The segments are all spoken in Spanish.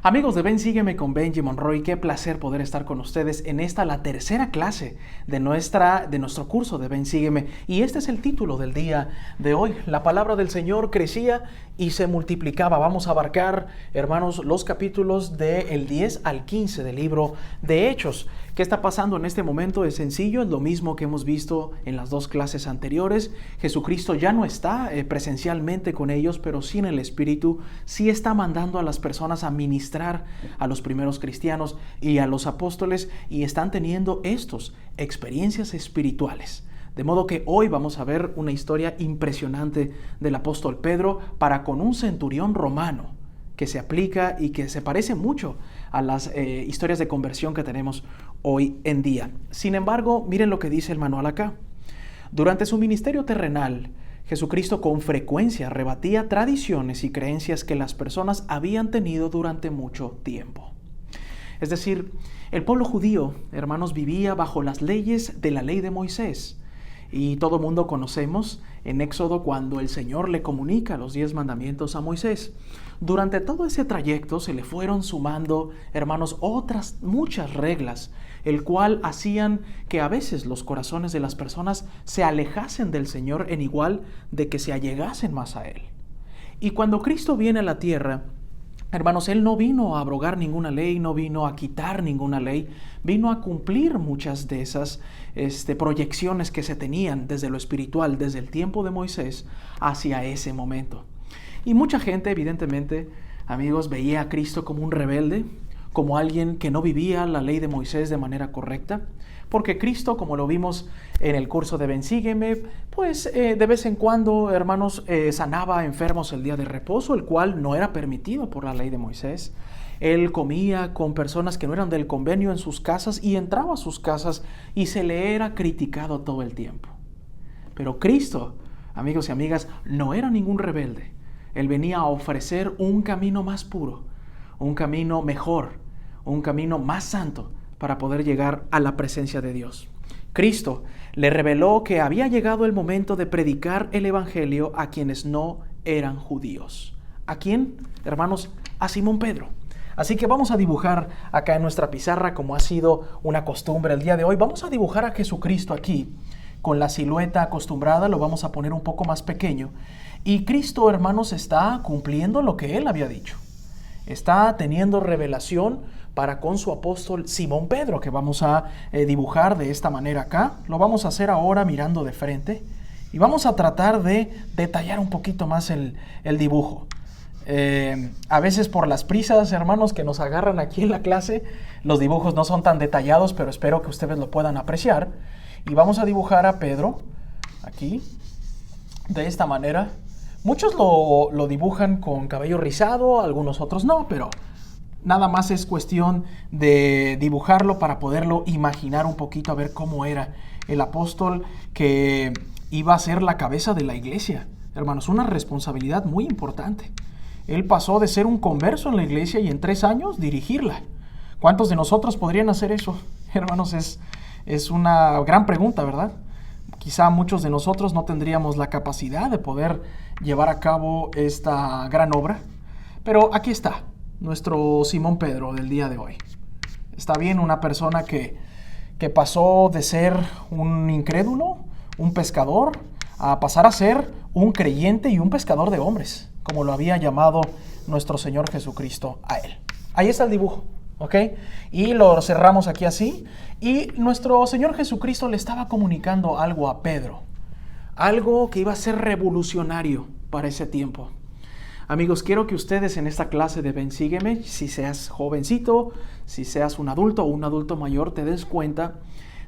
Amigos de Ven, sígueme con Benji Monroy. Qué placer poder estar con ustedes en la tercera clase de nuestro curso de Ven, sígueme. Y este es el título del día de hoy. La palabra del Señor crecía y se multiplicaba. Vamos a abarcar, hermanos, los capítulos del 10 al 15 del libro de Hechos. ¿Qué está pasando en este momento? Es sencillo, es lo mismo que hemos visto en las dos clases anteriores. Jesucristo ya no está presencialmente con ellos, pero sí en el Espíritu. Sí está mandando a las personas a ministrar a los primeros cristianos y a los apóstoles, y están teniendo estos experiencias espirituales. De modo que hoy vamos a ver una historia impresionante del apóstol Pedro para con un centurión romano que se aplica y que se parece mucho a las historias de conversión que tenemos hoy en día. Sin embargo, miren lo que dice el manual acá. Durante su ministerio terrenal, Jesucristo con frecuencia rebatía tradiciones y creencias que las personas habían tenido durante mucho tiempo. Es decir, el pueblo judío, hermanos, vivía bajo las leyes de la ley de Moisés. Y todo mundo conocemos en Éxodo cuando el Señor le comunica los 10 mandamientos a Moisés. Durante todo ese trayecto se le fueron sumando, hermanos, otras muchas reglas, el cual hacían que a veces los corazones de las personas se alejasen del Señor en igual de que se allegasen más a Él. Y cuando Cristo viene a la tierra, hermanos, Él no vino a abrogar ninguna ley, no vino a quitar ninguna ley, vino a cumplir muchas de esas proyecciones que se tenían desde lo espiritual, desde el tiempo de Moisés hacia ese momento. Y mucha gente, evidentemente, amigos, veía a Cristo como un rebelde, como alguien que no vivía la ley de Moisés de manera correcta, porque Cristo, como lo vimos en el curso de Ven, sígueme, pues de vez en cuando, hermanos, sanaba enfermos el día de reposo, el cual no era permitido por la ley de Moisés. Él comía con personas que no eran del convenio en sus casas y entraba a sus casas y se le era criticado todo el tiempo. Pero Cristo, amigos y amigas, no era ningún rebelde. Él venía a ofrecer un camino más puro, un camino mejor, un camino más santo para poder llegar a la presencia de Dios. Cristo le reveló que había llegado el momento de predicar el evangelio a quienes no eran judíos. ¿A quién, hermanos? A Simón Pedro. Así que vamos a dibujar acá en nuestra pizarra, como ha sido una costumbre el día de hoy. Vamos a dibujar a Jesucristo aquí con la silueta acostumbrada, lo vamos a poner un poco más pequeño. Y Cristo, hermanos, está cumpliendo lo que Él había dicho. Está teniendo revelación para con su apóstol Simón Pedro, que vamos a dibujar de esta manera acá. Lo vamos a hacer ahora mirando de frente y vamos a tratar de detallar un poquito más el dibujo. A veces por las prisas, hermanos, que nos agarran aquí en la clase, los dibujos no son tan detallados, pero espero que ustedes lo puedan apreciar. Y vamos a dibujar a Pedro aquí, de esta manera. Muchos lo dibujan con cabello rizado, algunos otros no, pero nada más es cuestión de dibujarlo para poderlo imaginar un poquito, a ver cómo era el apóstol que iba a ser la cabeza de la iglesia. Hermanos, una responsabilidad muy importante. Él pasó de ser un converso en la iglesia y en 3 años dirigirla. ¿Cuántos de nosotros podrían hacer eso? Hermanos, es una gran pregunta, ¿verdad? Quizá muchos de nosotros no tendríamos la capacidad de poder llevar a cabo esta gran obra. Pero aquí está, nuestro Simón Pedro del día de hoy. Está bien, una persona que pasó de ser un incrédulo, un pescador, a pasar a ser un creyente y un pescador de hombres, como lo había llamado nuestro Señor Jesucristo a él. Ahí está el dibujo, ¿ok? Y lo cerramos aquí así. Y nuestro Señor Jesucristo le estaba comunicando algo a Pedro, algo que iba a ser revolucionario para ese tiempo. Amigos, quiero que ustedes en esta clase de Ven, sígueme, si seas jovencito, si seas un adulto o un adulto mayor, te des cuenta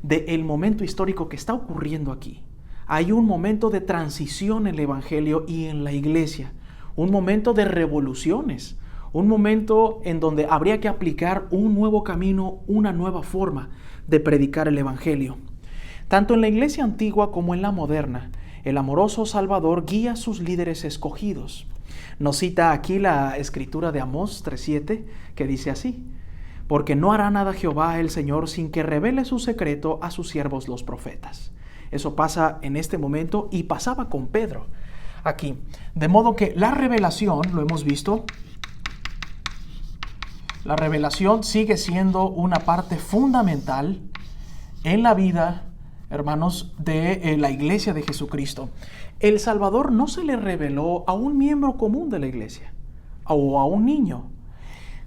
del momento histórico que está ocurriendo aquí. Hay un momento de transición en el Evangelio y en la iglesia, un momento de revoluciones, un momento en donde habría que aplicar un nuevo camino, una nueva forma de predicar el Evangelio. Tanto en la iglesia antigua como en la moderna, el amoroso Salvador guía a sus líderes escogidos. Nos cita aquí la escritura de Amós 3:7, que dice así: porque no hará nada Jehová el Señor sin que revele su secreto a sus siervos los profetas. Eso pasa en este momento y pasaba con Pedro aquí. De modo que la revelación, lo hemos visto, La revelación sigue siendo una parte fundamental en la vida, hermanos, de la iglesia de Jesucristo. El Salvador no se le reveló a un miembro común de la iglesia o a un niño.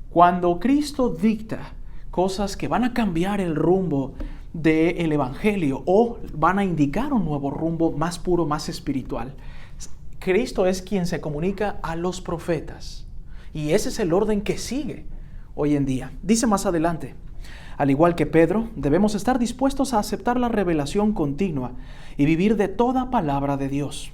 Cuando Cristo dicta cosas que van a cambiar el rumbo del Evangelio o van a indicar un nuevo rumbo más puro, más espiritual, Cristo es quien se comunica a los profetas. Y ese es el orden que sigue hoy en día. Dice más adelante: al igual que Pedro, debemos estar dispuestos a aceptar la revelación continua y vivir de toda palabra de Dios,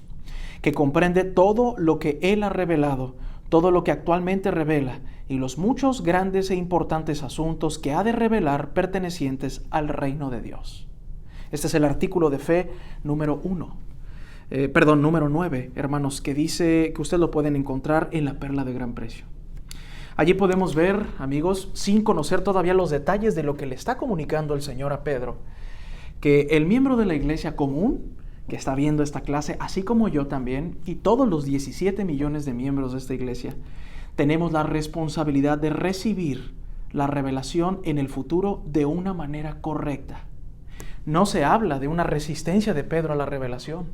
que comprende todo lo que Él ha revelado, todo lo que actualmente revela y los muchos grandes e importantes asuntos que ha de revelar pertenecientes al reino de Dios. Este es el artículo de fe número 9, hermanos, que dice que ustedes lo pueden encontrar en la Perla de Gran Precio. Allí podemos ver, amigos, sin conocer todavía los detalles de lo que le está comunicando el Señor a Pedro, que el miembro de la iglesia común que está viendo esta clase, así como yo también, y todos los 17 millones de miembros de esta iglesia, tenemos la responsabilidad de recibir la revelación en el futuro de una manera correcta. No se habla de una resistencia de Pedro a la revelación.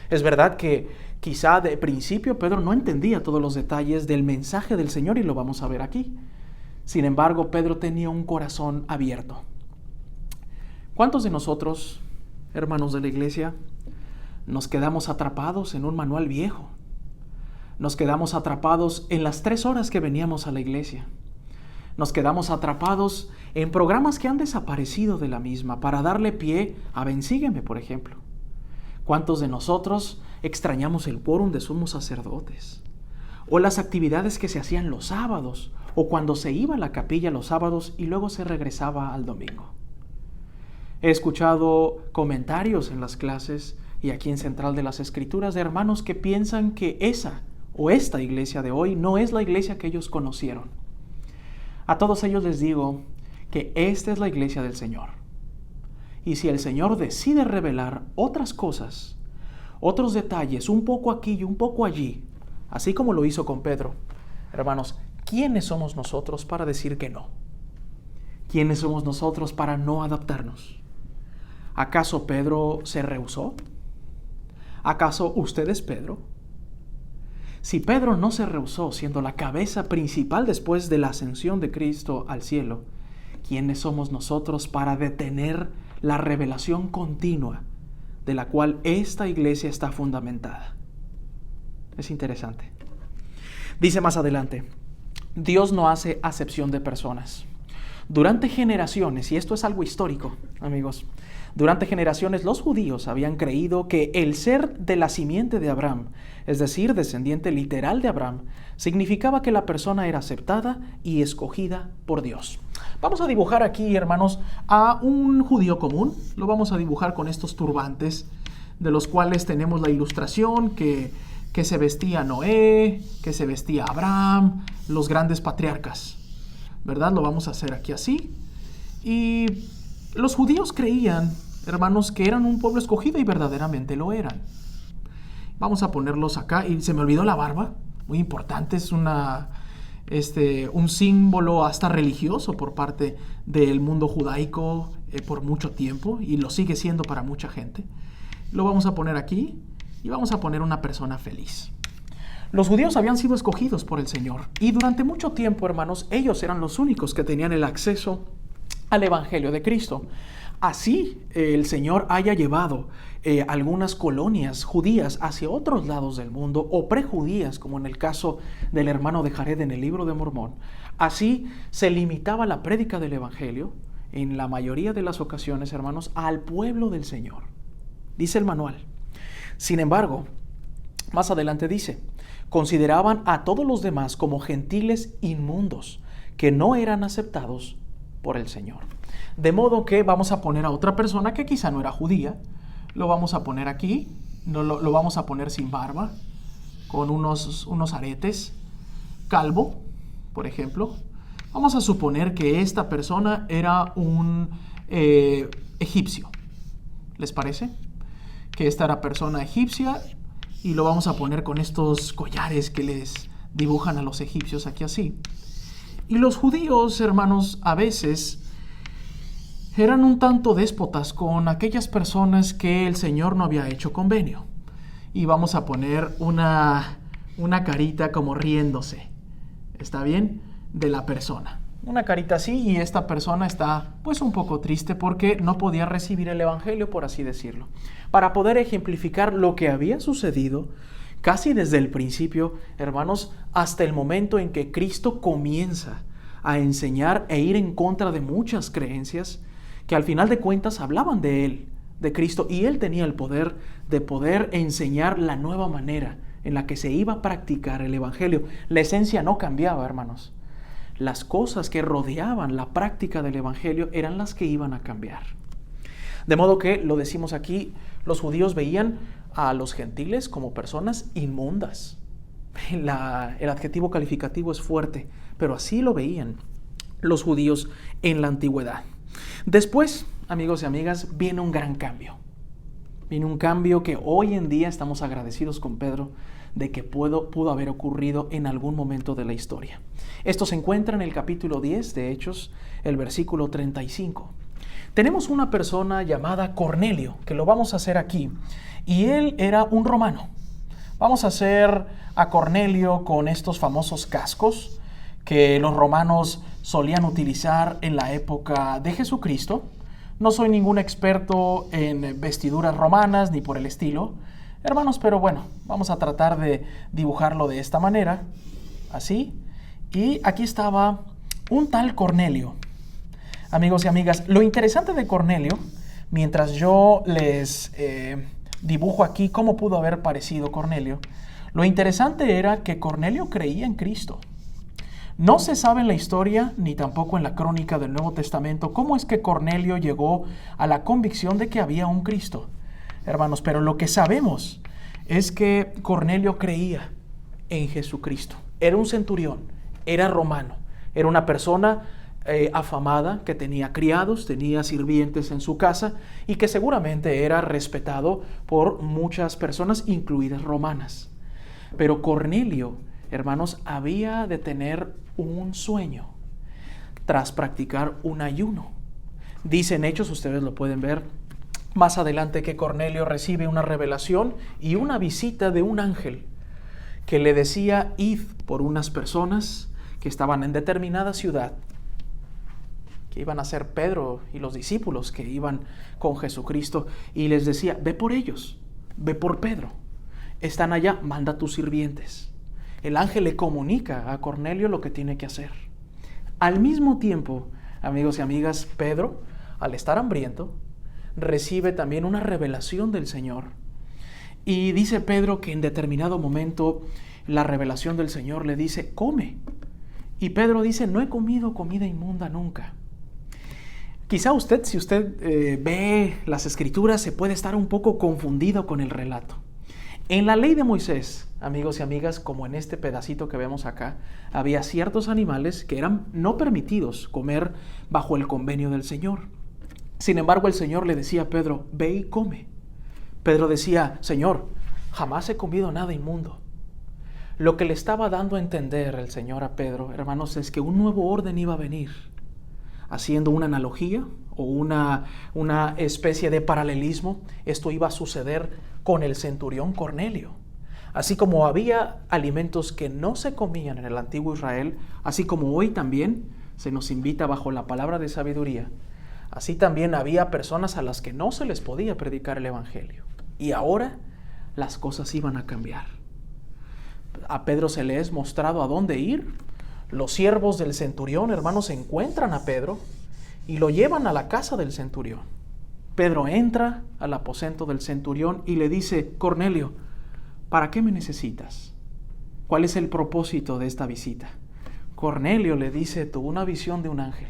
Es verdad que quizá de principio Pedro no entendía todos los detalles del mensaje del Señor y lo vamos a ver aquí. Sin embargo, Pedro tenía un corazón abierto. ¿Cuántos de nosotros, hermanos de la iglesia, nos quedamos atrapados en un manual viejo? Nos quedamos atrapados en las 3 horas que veníamos a la iglesia. Nos quedamos atrapados en programas que han desaparecido de la misma para darle pie a Ven Sígueme, por ejemplo. ¿Cuántos de nosotros extrañamos el quórum de sumos sacerdotes? O las actividades que se hacían los sábados, o cuando se iba a la capilla los sábados y luego se regresaba al domingo. He escuchado comentarios en las clases y aquí en Central de las Escrituras de hermanos que piensan que esa o esta iglesia de hoy no es la iglesia que ellos conocieron. A todos ellos les digo que esta es la iglesia del Señor. Y si el Señor decide revelar otras cosas, otros detalles, un poco aquí y un poco allí, así como lo hizo con Pedro, hermanos, ¿quiénes somos nosotros para decir que no? ¿Quiénes somos nosotros para no adaptarnos? ¿Acaso Pedro se rehusó? ¿Acaso usted es Pedro? Si Pedro no se rehusó, siendo la cabeza principal después de la ascensión de Cristo al cielo, ¿quiénes somos nosotros para detener la revelación continua de la cual esta iglesia está fundamentada? Es interesante. Dice más adelante: Dios no hace acepción de personas. Durante generaciones, y esto es algo histórico, amigos, durante generaciones los judíos habían creído que el ser de la simiente de Abraham, es decir, descendiente literal de Abraham, significaba que la persona era aceptada y escogida por Dios. Vamos a dibujar aquí, hermanos, a un judío común. Lo vamos a dibujar con estos turbantes, de los cuales tenemos la ilustración que se vestía Noé, que se vestía Abraham, los grandes patriarcas, ¿verdad? Lo vamos a hacer aquí así. Y los judíos creían, hermanos, que eran un pueblo escogido y verdaderamente lo eran. Vamos a ponerlos acá. Y se me olvidó la barba, muy importante, es un símbolo hasta religioso por parte del mundo judaico por mucho tiempo, y lo sigue siendo para mucha gente. Lo vamos a poner aquí y vamos a poner una persona feliz. Los judíos habían sido escogidos por el Señor y durante mucho tiempo, hermanos, ellos eran los únicos que tenían el acceso al Evangelio de Cristo. Así el Señor haya llevado algunas colonias judías hacia otros lados del mundo o prejudías, como en el caso del hermano de Jared en el libro de Mormón. Así se limitaba la prédica del Evangelio en la mayoría de las ocasiones, hermanos, al pueblo del Señor. Dice el manual. Sin embargo, más adelante dice: consideraban a todos los demás como gentiles inmundos que no eran aceptados por el Señor. De modo que vamos a poner a otra persona que quizá no era judía. Lo vamos a poner aquí. Lo vamos a poner sin barba, con unos aretes, calvo, por ejemplo. Vamos a suponer que esta persona era un egipcio. ¿Les parece? Que esta era persona egipcia, y lo vamos a poner con estos collares que les dibujan a los egipcios aquí así. Y los judíos, hermanos, a veces eran un tanto déspotas con aquellas personas que el Señor no había hecho convenio. Y vamos a poner una carita como riéndose, ¿está bien?, de la persona. Una carita así, y esta persona está pues un poco triste porque no podía recibir el evangelio, por así decirlo. Para poder ejemplificar lo que había sucedido casi desde el principio, hermanos, hasta el momento en que Cristo comienza a enseñar e ir en contra de muchas creencias que al final de cuentas hablaban de Él, de Cristo, y Él tenía el poder de poder enseñar la nueva manera en la que se iba a practicar el evangelio. La esencia no cambiaba, hermanos. Las cosas que rodeaban la práctica del evangelio eran las que iban a cambiar. De modo que, lo decimos aquí, los judíos veían a los gentiles como personas inmundas. El adjetivo calificativo es fuerte, pero así lo veían los judíos en la antigüedad. Después, amigos y amigas, viene un gran cambio. Viene un cambio que hoy en día estamos agradecidos con Pedro de que pudo haber ocurrido en algún momento de la historia. Esto se encuentra en el capítulo 10 de Hechos, el versículo 35. Tenemos una persona llamada Cornelio, que lo vamos a hacer aquí, y él era un romano. Vamos a hacer a Cornelio con estos famosos cascos que los romanos solían utilizar en la época de Jesucristo. No soy ningún experto en vestiduras romanas ni por el estilo, hermanos, pero bueno, vamos a tratar de dibujarlo de esta manera, así. Y aquí estaba un tal Cornelio. Amigos y amigas, lo interesante de Cornelio, mientras yo les dibujo aquí cómo pudo haber parecido Cornelio, lo interesante era que Cornelio creía en Cristo. No se sabe en la historia, ni tampoco en la crónica del Nuevo Testamento, cómo es que Cornelio llegó a la convicción de que había un Cristo, hermanos, pero lo que sabemos es que Cornelio creía en Jesucristo. Era un centurión, era romano, era una persona afamada, que tenía criados, tenía sirvientes en su casa y que seguramente era respetado por muchas personas, incluidas romanas. Pero Cornelio, hermanos, había de tener un sueño tras practicar un ayuno. Dice en Hechos, ustedes lo pueden ver más adelante, que Cornelio recibe una revelación y una visita de un ángel que le decía: id por unas personas que estaban en determinada ciudad, que iban a ser Pedro y los discípulos que iban con Jesucristo, y les decía: ve por ellos, ve por Pedro, están allá, manda a tus sirvientes. El ángel le comunica a Cornelio lo que tiene que hacer. Al mismo tiempo, amigos y amigas, Pedro, al estar hambriento, recibe también una revelación del Señor. Y dice Pedro que en determinado momento la revelación del Señor le dice: come. Y Pedro dice: no he comido comida inmunda nunca. Quizá usted, si usted ve las Escrituras, se puede estar un poco confundido con el relato. En la ley de Moisés, amigos y amigas, como en este pedacito que vemos acá, había ciertos animales que eran no permitidos comer bajo el convenio del Señor. Sin embargo, el Señor le decía a Pedro: ve y come. Pedro decía: Señor, jamás he comido nada inmundo. Lo que le estaba dando a entender el Señor a Pedro, hermanos, es que un nuevo orden iba a venir. Haciendo una analogía o una especie de paralelismo, esto iba a suceder con el centurión Cornelio. Así como había alimentos que no se comían en el antiguo Israel, así como hoy también se nos invita bajo la palabra de sabiduría, así también había personas a las que no se les podía predicar el evangelio. Y ahora las cosas iban a cambiar. A Pedro se le es mostrado a dónde ir. Los siervos del centurión, hermanos, encuentran a Pedro y lo llevan a la casa del centurión. Pedro entra al aposento del centurión y le dice: Cornelio, ¿para qué me necesitas? ¿Cuál es el propósito de esta visita? Cornelio le dice: tuve una visión de un ángel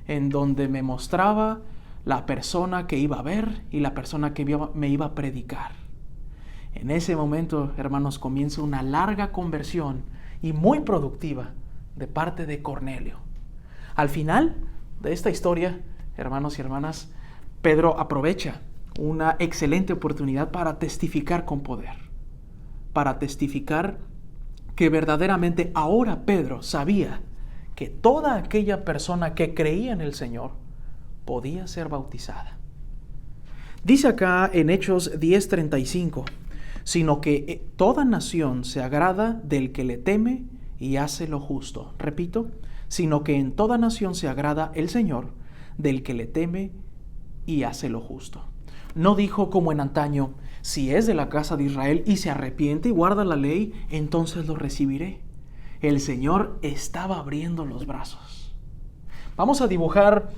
en donde me mostraba la persona que iba a ver y la persona que me iba a predicar. En ese momento, hermanos, comienza una larga conversión y muy productiva de parte de Cornelio. Al final de esta historia, hermanos y hermanas, Pedro aprovecha una excelente oportunidad para testificar con poder, para testificar que verdaderamente ahora Pedro sabía que toda aquella persona que creía en el Señor podía ser bautizada. Dice acá en Hechos 10:35, sino que toda nación se agrada del que le teme y hace lo justo. Repito, sino que en toda nación se agrada el Señor del que le teme y hace lo justo. No dijo como en antaño, si es de la casa de Israel y se arrepiente y guarda la ley, entonces lo recibiré. El Señor estaba abriendo los brazos. Vamos a dibujar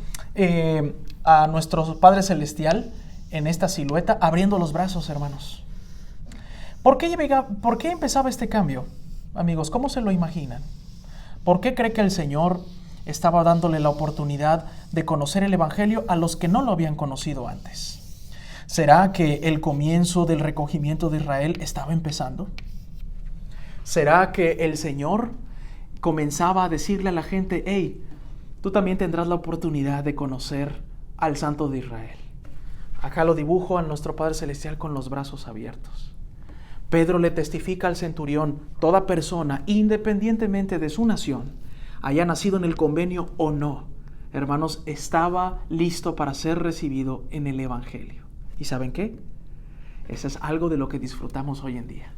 a nuestro Padre Celestial en esta silueta, abriendo los brazos, hermanos. ¿Por qué empezaba este cambio? Amigos, ¿cómo se lo imaginan? ¿Por qué cree que el Señor estaba dándole la oportunidad de conocer el Evangelio a los que no lo habían conocido antes? ¿Será que el comienzo del recogimiento de Israel estaba empezando? ¿Será que el Señor comenzaba a decirle a la gente, hey, tú también tendrás la oportunidad de conocer al Santo de Israel? Acá lo dibujo a nuestro Padre Celestial con los brazos abiertos. Pedro le testifica al centurión, toda persona, independientemente de su nación, haya nacido en el convenio o no, hermanos, estaba listo para ser recibido en el Evangelio. ¿Y saben qué? Eso es algo de lo que disfrutamos hoy en día.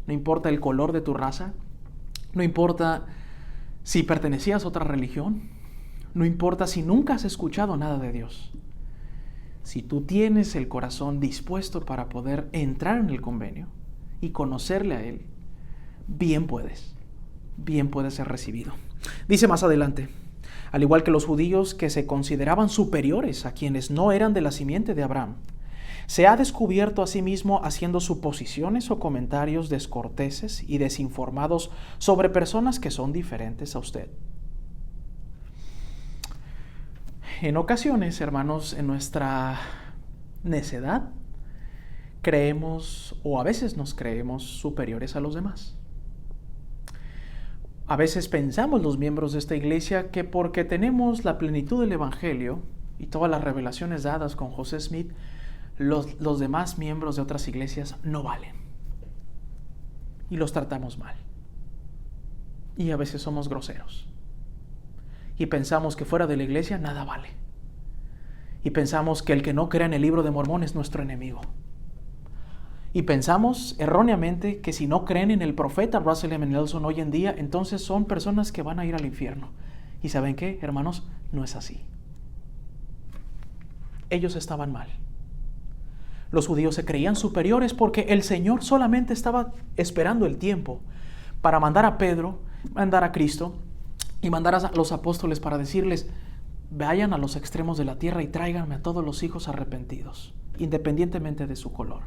No importa el color de tu raza, no importa si pertenecías a otra religión, no importa si nunca has escuchado nada de Dios. Si tú tienes el corazón dispuesto para poder entrar en el convenio y conocerle a Él, bien puedes ser recibido. Dice más adelante, al igual que los judíos que se consideraban superiores a quienes no eran de la simiente de Abraham, se ha descubierto a sí mismo haciendo suposiciones o comentarios descorteses y desinformados sobre personas que son diferentes a usted. En ocasiones, hermanos, en nuestra necedad, creemos o a veces nos creemos superiores a los demás. A veces pensamos los miembros de esta iglesia que porque tenemos la plenitud del Evangelio y todas las revelaciones dadas con José Smith, los demás miembros de otras iglesias no valen. Y los tratamos mal. Y a veces somos groseros. Y pensamos que fuera de la iglesia nada vale. Y pensamos que el que no crea en el libro de Mormón es nuestro enemigo. Y pensamos erróneamente que si no creen en el profeta Russell M. Nelson hoy en día, entonces son personas que van a ir al infierno. ¿Y saben qué, hermanos? No es así. Ellos estaban mal. Los judíos se creían superiores porque el Señor solamente estaba esperando el tiempo para mandar a Pedro, mandar a Cristo y mandar a los apóstoles para decirles, vayan a los extremos de la tierra y tráiganme a todos los hijos arrepentidos, independientemente de su color.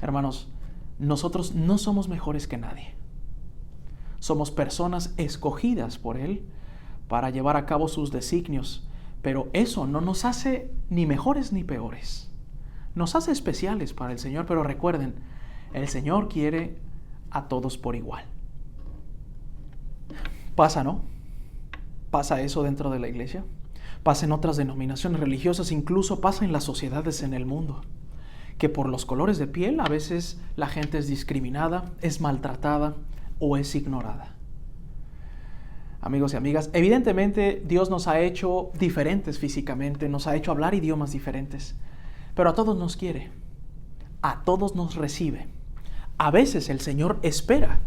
Hermanos, nosotros no somos mejores que nadie. Somos personas escogidas por Él para llevar a cabo sus designios, pero eso no nos hace ni mejores ni peores. Nos hace especiales para el Señor, pero recuerden, el Señor quiere a todos por igual. Pasa, ¿no? Pasa eso dentro de la iglesia. Pasa en otras denominaciones religiosas, incluso pasa en las sociedades en el mundo. Que por los colores de piel a veces la gente es discriminada, es maltratada o es ignorada. Amigos y amigas, evidentemente Dios nos ha hecho diferentes físicamente, nos ha hecho hablar idiomas diferentes, pero a todos nos quiere, a todos nos recibe. A veces el Señor espera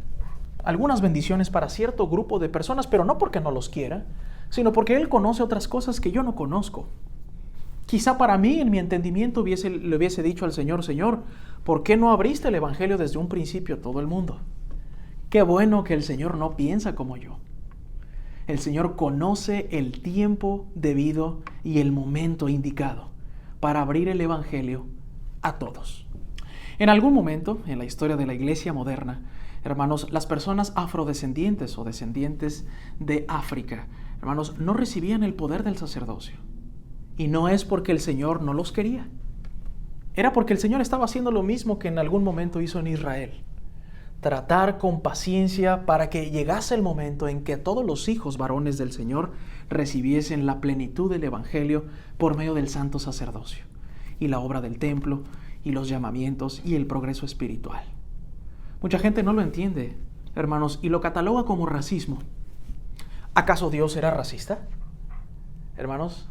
algunas bendiciones para cierto grupo de personas, pero no porque no los quiera, sino porque Él conoce otras cosas que yo no conozco. Quizá para mí, en mi entendimiento, le hubiese dicho al Señor, Señor, ¿por qué no abriste el Evangelio desde un principio a todo el mundo? Qué bueno que el Señor no piensa como yo. El Señor conoce el tiempo debido y el momento indicado para abrir el Evangelio a todos. En algún momento, en la historia de la iglesia moderna, hermanos, las personas afrodescendientes o descendientes de África, hermanos, no recibían el poder del sacerdocio. Y no es porque el Señor no los quería. Era porque el Señor estaba haciendo lo mismo que en algún momento hizo en Israel. Tratar con paciencia para que llegase el momento en que todos los hijos varones del Señor recibiesen la plenitud del Evangelio por medio del santo sacerdocio y la obra del templo y los llamamientos y el progreso espiritual. Mucha gente no lo entiende, hermanos, y lo cataloga como racismo. ¿Acaso Dios era racista? Hermanos,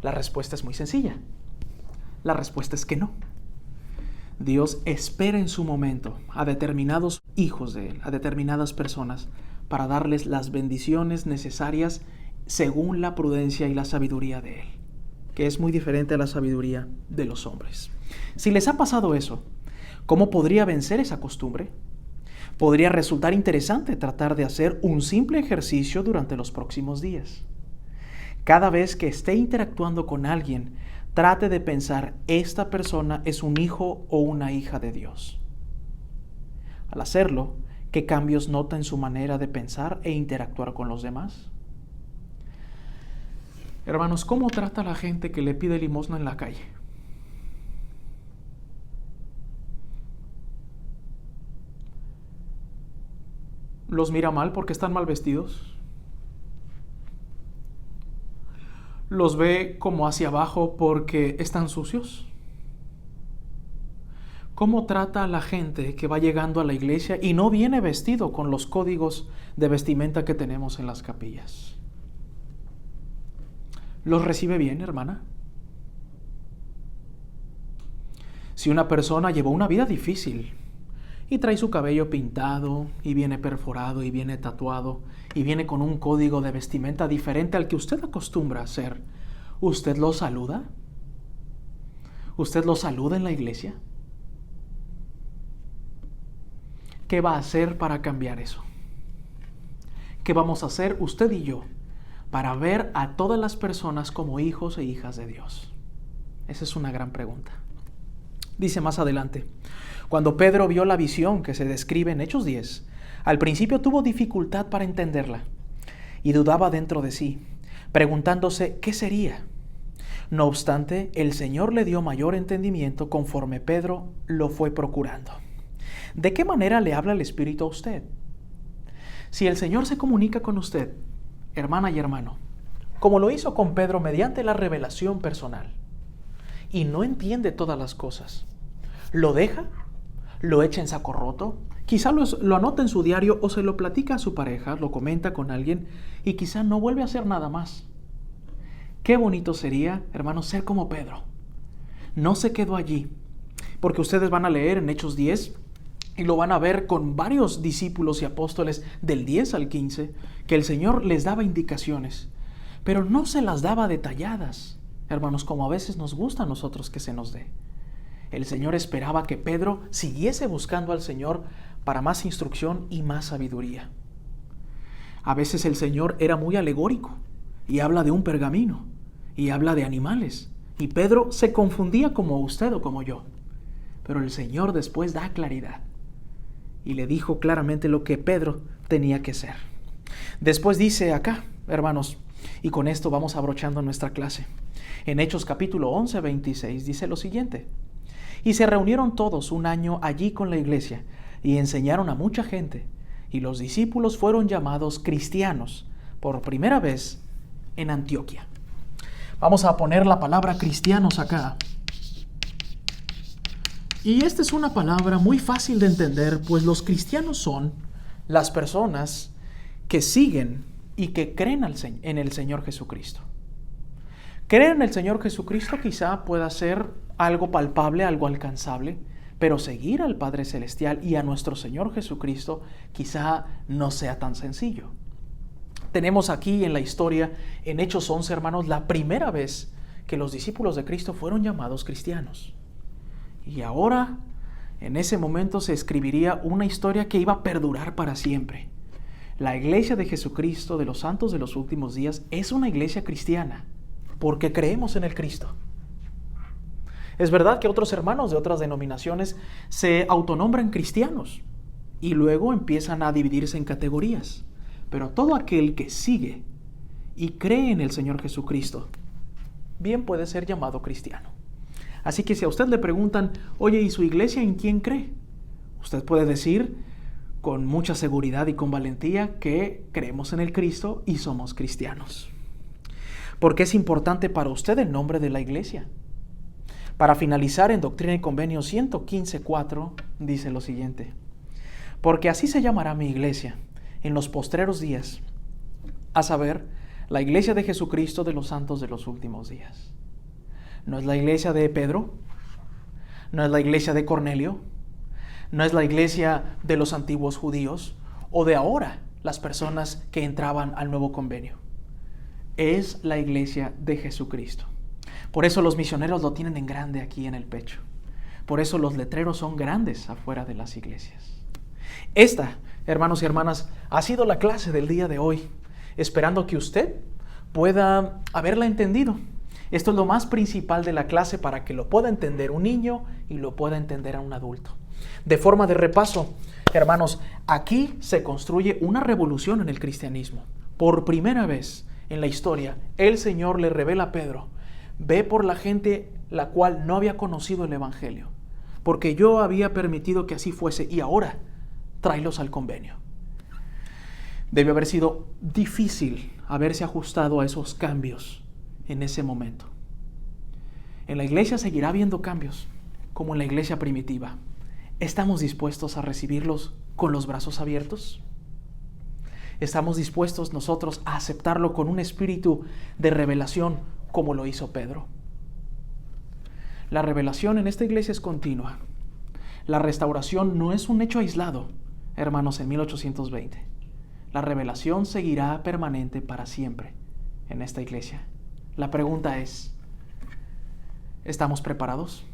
la respuesta es muy sencilla. La respuesta es que no. Dios espera en su momento a determinados hijos de Él, a determinadas personas, para darles las bendiciones necesarias según la prudencia y la sabiduría de Él, que es muy diferente a la sabiduría de los hombres. Si les ha pasado eso, ¿cómo podría vencer esa costumbre? Podría resultar interesante tratar de hacer un simple ejercicio durante los próximos días. Cada vez que esté interactuando con alguien, trate de pensar, esta persona es un hijo o una hija de Dios. Al hacerlo, ¿qué cambios nota en su manera de pensar e interactuar con los demás? Hermanos, ¿cómo trata a la gente que le pide limosna en la calle? ¿Los mira mal porque están mal vestidos? ¿Los ve como hacia abajo porque están sucios? ¿Cómo trata a la gente que va llegando a la iglesia y no viene vestido con los códigos de vestimenta que tenemos en las capillas? ¿Los recibe bien, hermana? Si una persona llevó una vida difícil y trae su cabello pintado y viene perforado y viene tatuado y viene con un código de vestimenta diferente al que usted acostumbra a hacer, ¿usted lo saluda? ¿Usted lo saluda en la iglesia? ¿Qué va a hacer para cambiar eso? ¿Qué vamos a hacer usted y yo para ver a todas las personas como hijos e hijas de Dios? Esa es una gran pregunta. Dice más adelante, cuando Pedro vio la visión que se describe en Hechos 10, al principio tuvo dificultad para entenderla y dudaba dentro de sí, preguntándose qué sería. No obstante, el Señor le dio mayor entendimiento conforme Pedro lo fue procurando. ¿De qué manera le habla el Espíritu a usted? Si el Señor se comunica con usted, hermana y hermano, como lo hizo con Pedro mediante la revelación personal, y no entiende todas las cosas, ¿lo deja? ¿Lo echa en saco roto? Quizá lo anota en su diario o se lo platica a su pareja, lo comenta con alguien y quizá no vuelve a hacer nada más. Qué bonito sería, hermanos, ser como Pedro. No se quedó allí, porque ustedes van a leer en Hechos 10 y lo van a ver con varios discípulos y apóstoles del 10 al 15, que el Señor les daba indicaciones, pero no se las daba detalladas, hermanos, como a veces nos gusta a nosotros que se nos dé. El Señor esperaba que Pedro siguiese buscando al Señor para más instrucción y más sabiduría. A veces el Señor era muy alegórico y habla de un pergamino y habla de animales. Y Pedro se confundía como usted o como yo. Pero el Señor después da claridad y le dijo claramente lo que Pedro tenía que ser. Después dice acá, hermanos, y con esto vamos abrochando nuestra clase. En Hechos capítulo 11, 26 dice lo siguiente. Y se reunieron todos un año allí con la iglesia y enseñaron a mucha gente. Y los discípulos fueron llamados cristianos por primera vez en Antioquía. Vamos a poner la palabra cristianos acá. Y esta es una palabra muy fácil de entender, pues los cristianos son las personas que siguen y que creen en el Señor Jesucristo. Creer en el Señor Jesucristo quizá pueda ser algo palpable, algo alcanzable, pero seguir al Padre Celestial y a nuestro Señor Jesucristo quizá no sea tan sencillo. Tenemos aquí en la historia, en Hechos 11, hermanos, la primera vez que los discípulos de Cristo fueron llamados cristianos. Y ahora, en ese momento se escribiría una historia que iba a perdurar para siempre. La iglesia de Jesucristo, de los santos de los últimos días, es una iglesia cristiana, porque creemos en el Cristo. Es verdad que otros hermanos de otras denominaciones se autonombran cristianos y luego empiezan a dividirse en categorías. Pero todo aquel que sigue y cree en el Señor Jesucristo, bien puede ser llamado cristiano. Así que si a usted le preguntan, oye, ¿y su iglesia en quién cree? Usted puede decir con mucha seguridad y con valentía que creemos en el Cristo y somos cristianos. ¿Por qué es importante para usted el nombre de la iglesia? Para finalizar, en Doctrina y Convenio 115.4 dice lo siguiente. Porque así se llamará mi iglesia en los postreros días, a saber, la iglesia de Jesucristo de los santos de los últimos días. No es la iglesia de Pedro, no es la iglesia de Cornelio, no es la iglesia de los antiguos judíos o de ahora las personas que entraban al nuevo convenio. Es la iglesia de Jesucristo. Por eso los misioneros lo tienen en grande aquí en el pecho. Por eso los letreros son grandes afuera de las iglesias. Esta, hermanos y hermanas, ha sido la clase del día de hoy, esperando que usted pueda haberla entendido. Esto es lo más principal de la clase para que lo pueda entender un niño y lo pueda entender a un adulto. De forma de repaso, hermanos, aquí se construye una revolución en el cristianismo. Por primera vez en la historia, el Señor le revela a Pedro: ve por la gente la cual no había conocido el Evangelio, porque yo había permitido que así fuese, y ahora tráelos al convenio. Debe haber sido difícil haberse ajustado a esos cambios en ese momento. En la iglesia seguirá habiendo cambios, como en la iglesia primitiva. ¿Estamos dispuestos a recibirlos con los brazos abiertos? ¿Estamos dispuestos nosotros a aceptarlo con un espíritu de revelación como lo hizo Pedro? La revelación en esta iglesia es continua. La restauración no es un hecho aislado, hermanos, en 1820. La revelación seguirá permanente para siempre en esta iglesia. La pregunta es, ¿estamos preparados?